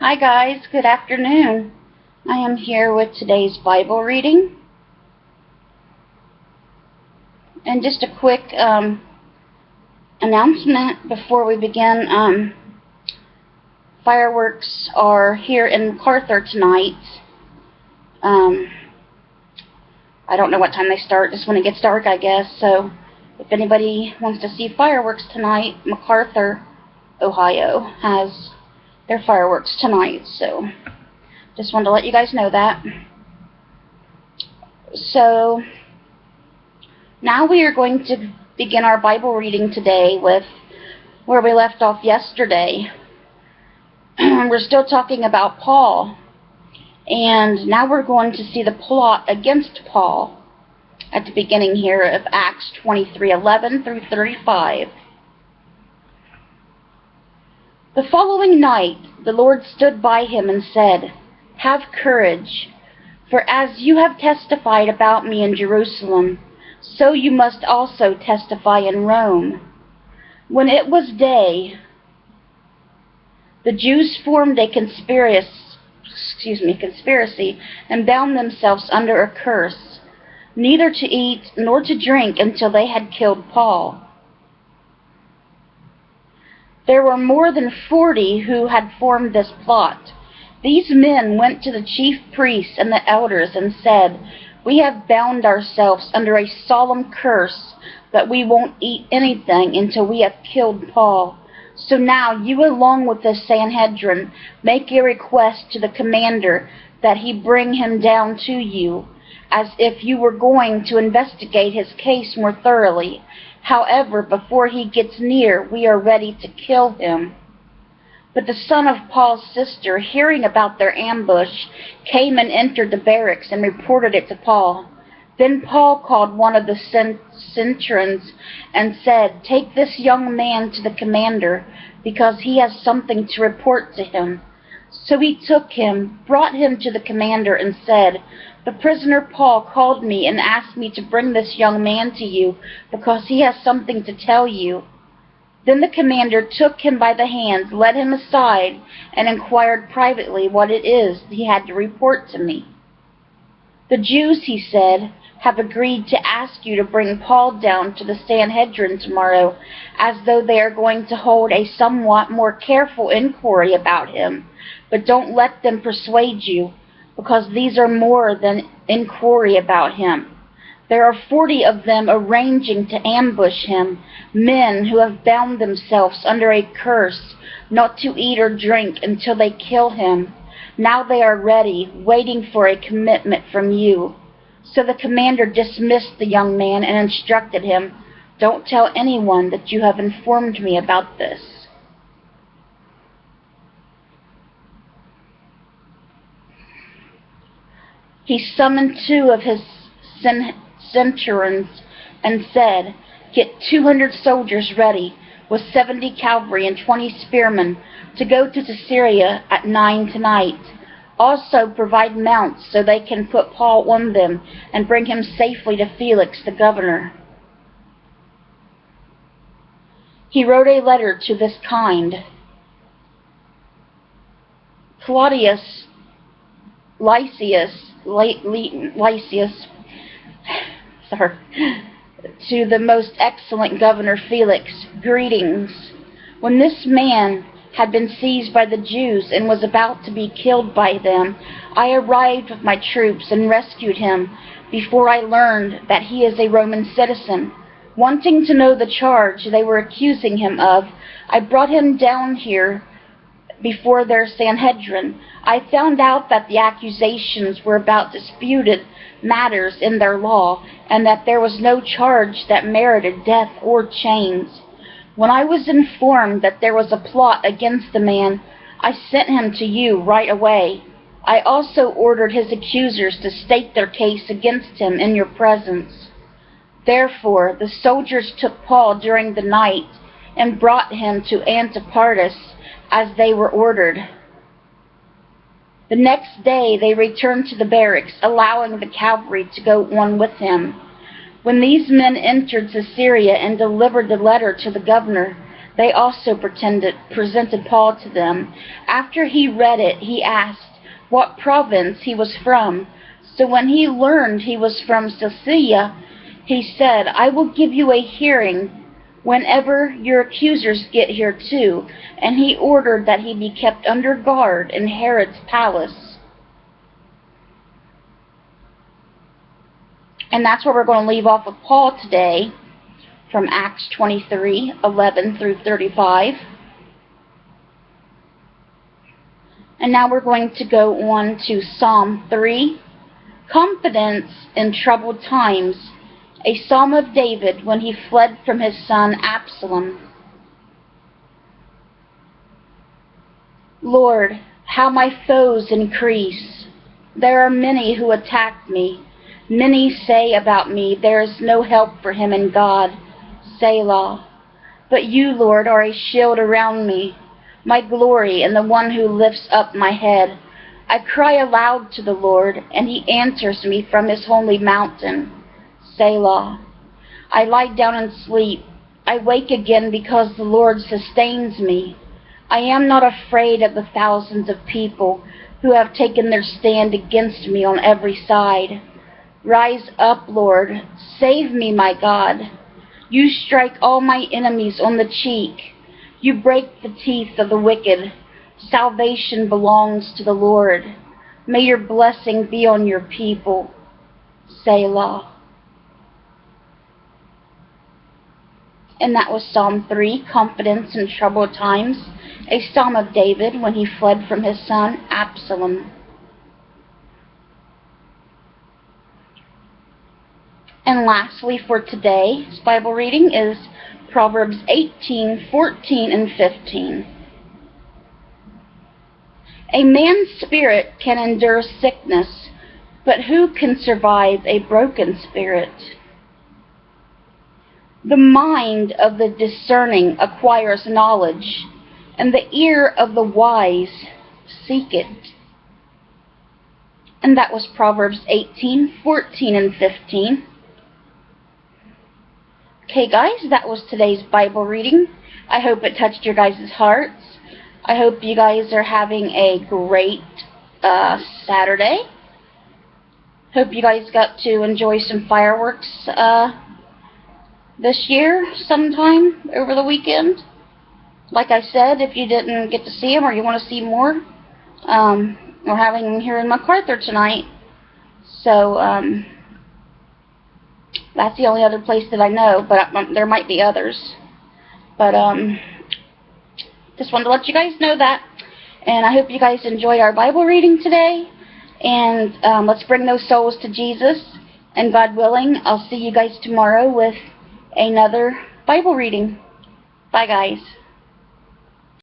Hi guys, good afternoon. I am here with today's Bible reading. And just a quick announcement before we begin. Fireworks are here in MacArthur tonight. I don't know what time they start, just when it gets dark, I guess. So if anybody wants to see fireworks tonight, MacArthur, Ohio has their fireworks tonight. So just wanted to let you guys know that. So now we are going to begin our Bible reading today with where we left off yesterday. We're still talking about Paul, and now we're going to see the plot against Paul at the beginning here of Acts 23:11 through 35. The following night the Lord stood by him and said, "Have courage, for as you have testified about me in Jerusalem, so you must also testify in Rome." When it was day, the Jews formed a conspiracy and bound themselves under a curse, neither to eat nor to drink until they had killed Paul. There were more than 40 who had formed this plot. These men went to the chief priests and the elders and said, "We have bound ourselves under a solemn curse that we won't eat anything until we have killed Paul. So now you, along with the Sanhedrin, make a request to the commander that he bring him down to you, as if you were going to investigate his case more thoroughly. However, before he gets near, we are ready to kill him." But the son of Paul's sister, hearing about their ambush, came and entered the barracks and reported it to Paul. Then Paul called one of the centurions and said, "Take this young man to the commander, because he has something to report to him." So he took him, brought him to the commander, and said, "The prisoner Paul called me and asked me to bring this young man to you because he has something to tell you." Then the commander took him by the hands, led him aside, and inquired privately what it is he had to report to me. "The Jews," he said, "have agreed to ask you to bring Paul down to the Sanhedrin tomorrow, as though they are going to hold a somewhat more careful inquiry about him. But don't let them persuade you, because these are more than inquiry about him. There are 40 of them arranging to ambush him, men who have bound themselves under a curse not to eat or drink until they kill him. Now they are ready, waiting for a commitment from you." So the commander dismissed the young man and instructed him, "Don't tell anyone that you have informed me about this." He summoned 2 of his centurions and said, "Get 200 soldiers ready, with 70 cavalry and 20 spearmen, to go to Caesarea at 9 tonight. Also provide mounts so they can put Paul on them and bring him safely to Felix the governor." He wrote a letter to this kind: Claudius Lysias, to the most excellent governor Felix, greetings. When this man had been seized by the Jews and was about to be killed by them, I arrived with my troops and rescued him before I learned that he is a Roman citizen. Wanting to know the charge they were accusing him of, I brought him down here before their Sanhedrin. I found out that the accusations were about disputed matters in their law, and that there was no charge that merited death or chains. When I was informed that there was a plot against the man, I sent him to you right away. I also ordered his accusers to state their case against him in your presence. Therefore the soldiers took Paul during the night and brought him to Antipatris as they were ordered. The next day they returned to the barracks, allowing the cavalry to go on with him. When these men entered Caesarea and delivered the letter to the governor, They also presented Paul to them. After he read it, he asked what province he was from. So when he learned he was from Cilicia, he said, I will give you a hearing whenever your accusers get here too. And he ordered that he be kept under guard in Herod's palace. And that's where we're going to leave off with Paul today, from Acts 23:11 through 35. And now we're going to go on to Psalm 3, Confidence in Troubled Times, a psalm of David when he fled from his son Absalom. Lord, how my foes increase. There are many who attack me. Many say about me, there is no help for him in God. Selah. But you, Lord, are a shield around me, my glory, and the one who lifts up my head. I cry aloud to the Lord, and he answers me from his holy mountain. Selah. I lie down and sleep. I wake again because the Lord sustains me. I am not afraid of the thousands of people who have taken their stand against me on every side. Rise up, Lord. Save me, my God. You strike all my enemies on the cheek. You break the teeth of the wicked. Salvation belongs to the Lord. May your blessing be on your people. Selah. And that was Psalm 3, Confidence in Troubled Times, a psalm of David when he fled from his son Absalom. And lastly for today's Bible reading is Proverbs 18:14 and 15. A man's spirit can endure sickness, but who can survive a broken spirit? The mind of the discerning acquires knowledge, and the ear of the wise seek it. And that was Proverbs 18:14 and 15. Okay, guys, that was today's Bible reading. I hope it touched your guys' hearts. I hope you guys are having a great Saturday. Hope you guys got to enjoy some fireworks this year sometime over the weekend. Like I said, if you didn't get to see them or you want to see more, we're having them here in MacArthur tonight. So, that's the only other place that I know, but there might be others. But just wanted to let you guys know that. And I hope you guys enjoyed our Bible reading today. And let's bring those souls to Jesus. And God willing, I'll see you guys tomorrow with another Bible reading. Bye, guys.